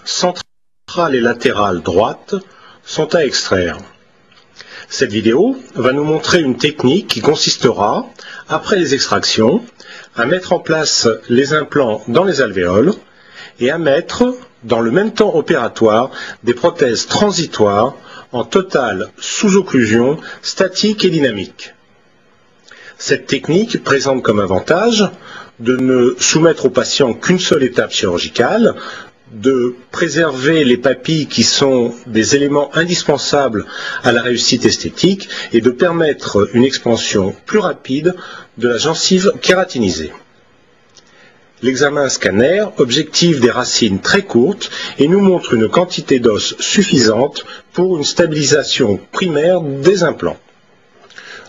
centrale et latérale droite sont à extraire. Cette vidéo va nous montrer une technique qui consistera, après les extractions, à mettre en place les implants dans les alvéoles et à mettre, dans le même temps opératoire, des prothèses transitoires en totale sous-occlusion statique et dynamique. Cette technique présente comme avantage de ne soumettre au patient qu'une seule étape chirurgicale, de préserver les papilles qui sont des éléments indispensables à la réussite esthétique et de permettre une expansion plus rapide de la gencive kératinisée. L'examen scanner objective des racines très courtes et nous montre une quantité d'os suffisante pour une stabilisation primaire des implants.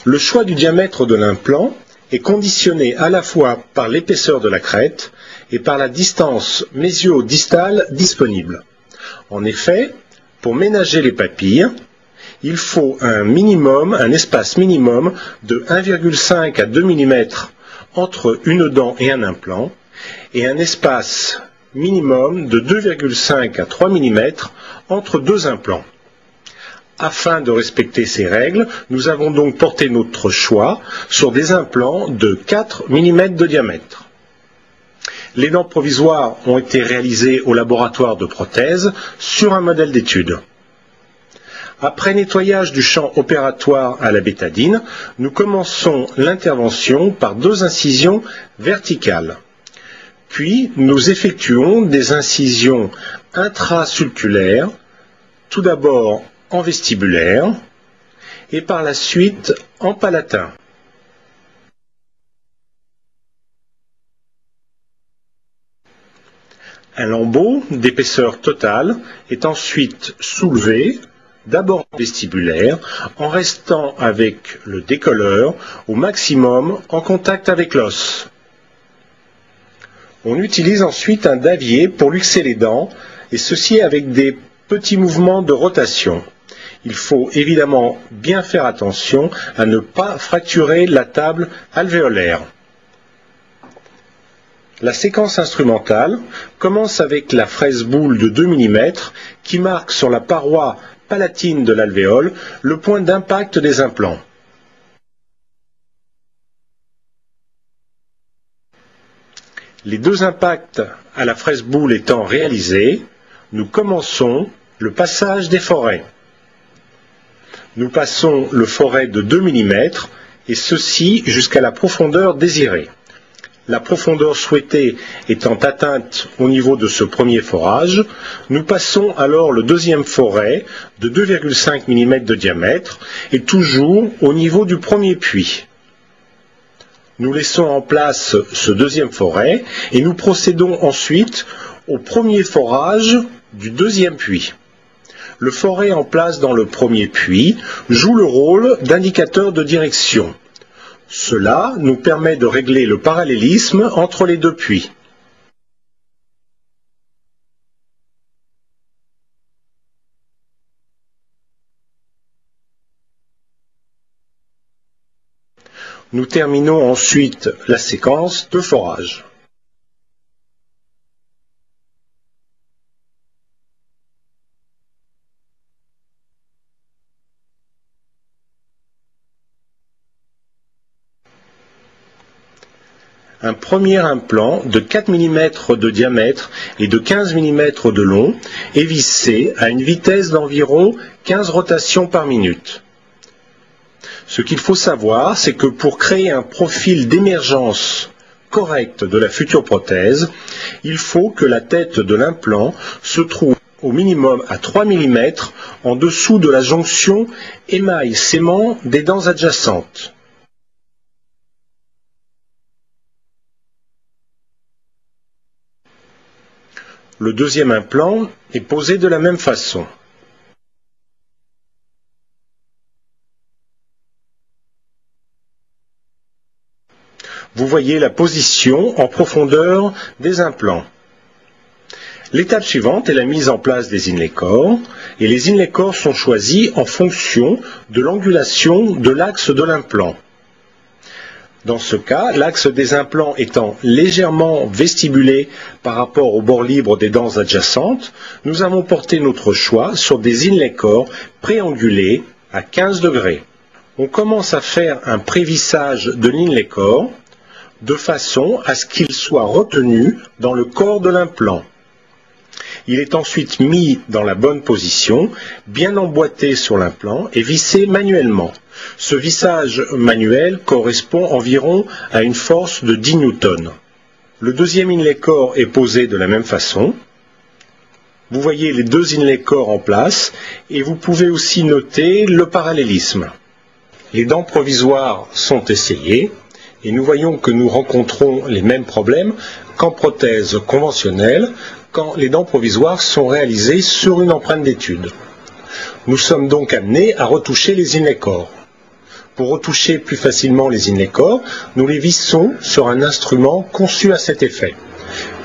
Le choix du diamètre de l'implant est conditionné à la fois par l'épaisseur de la crête et par la distance mésio-distale disponible. En effet, pour ménager les papilles, il faut un espace minimum de 1,5 à 2 mm entre une dent et un implant, et un espace minimum de 2,5 à 3 mm entre deux implants. Afin de respecter ces règles, nous avons donc porté notre choix sur des implants de 4 mm de diamètre. Les dents provisoires ont été réalisées au laboratoire de prothèses sur un modèle d'étude. Après nettoyage du champ opératoire à la bétadine, nous commençons l'intervention par 2 incisions verticales. Puis, nous effectuons des incisions intrasulculaires, tout d'abord en vestibulaire et par la suite en palatin. Un lambeau d'épaisseur totale est ensuite soulevé, d'abord en vestibulaire, en restant avec le décolleur au maximum en contact avec l'os. On utilise ensuite un davier pour luxer les dents, et ceci avec des petits mouvements de rotation. Il faut évidemment bien faire attention à ne pas fracturer la table alvéolaire. La séquence instrumentale commence avec la fraise boule de 2 mm qui marque sur la paroi palatine de l'alvéole le point d'impact des implants. Les 2 impacts à la fraise boule étant réalisés, nous commençons le passage des forêts. Nous passons le forêt de 2 mm et ceci jusqu'à la profondeur désirée. La profondeur souhaitée étant atteinte au niveau de ce premier forage, nous passons alors le deuxième forêt de 2,5 mm de diamètre et toujours au niveau du premier puits. Nous laissons en place ce deuxième forêt et nous procédons ensuite au premier forage du deuxième puits. Le forêt en place dans le premier puits joue le rôle d'indicateur de direction. Cela nous permet de régler le parallélisme entre les 2 puits. Nous terminons ensuite la séquence de forage. Un premier implant de 4 mm de diamètre et de 15 mm de long est vissé à une vitesse d'environ 15 rotations par minute. Ce qu'il faut savoir, c'est que pour créer un profil d'émergence correct de la future prothèse, il faut que la tête de l'implant se trouve au minimum à 3 mm en dessous de la jonction émail-sément des dents adjacentes. Le deuxième implant est posé de la même façon. Vous voyez la position en profondeur des implants. L'étape suivante est la mise en place des inlay-corps, et les inlay-corps sont choisis en fonction de l'angulation de l'axe de l'implant. Dans ce cas, l'axe des implants étant légèrement vestibulé par rapport au bord libre des dents adjacentes, nous avons porté notre choix sur des inlay core préangulés à 15 degrés. On commence à faire un prévissage de l'inlay core de façon à ce qu'il soit retenu dans le corps de l'implant. Il est ensuite mis dans la bonne position, bien emboîté sur l'implant et vissé manuellement. Ce vissage manuel correspond environ à une force de 10 newtons. Le deuxième inlay core est posé de la même façon. Vous voyez les deux inlay core en place et vous pouvez aussi noter le parallélisme. Les dents provisoires sont essayées et nous voyons que nous rencontrons les mêmes problèmes qu'en prothèse conventionnelle quand les dents provisoires sont réalisées sur une empreinte d'étude. Nous sommes donc amenés à retoucher les inlay core. Pour retoucher plus facilement les inlay core, nous les vissons sur un instrument conçu à cet effet.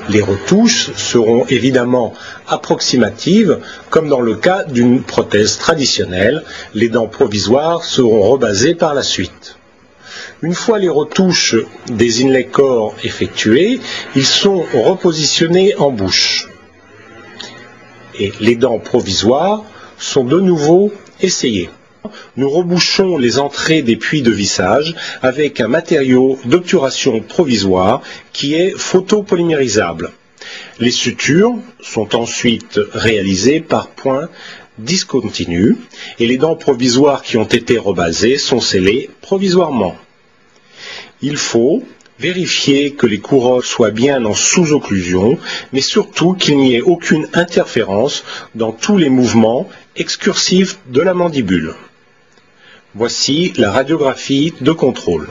Les retouches seront évidemment approximatives, comme dans le cas d'une prothèse traditionnelle. Les dents provisoires seront rebasées par la suite. Une fois les retouches des inlay core effectuées, ils sont repositionnés en bouche. Et les dents provisoires sont de nouveau essayées. Nous rebouchons les entrées des puits de vissage avec un matériau d'obturation provisoire qui est photopolymérisable. Les sutures sont ensuite réalisées par points discontinus et les dents provisoires qui ont été rebasées sont scellées provisoirement. Il faut vérifier que les couronnes soient bien en sous-occlusion, mais surtout qu'il n'y ait aucune interférence dans tous les mouvements excursifs de la mandibule. Voici la radiographie de contrôle.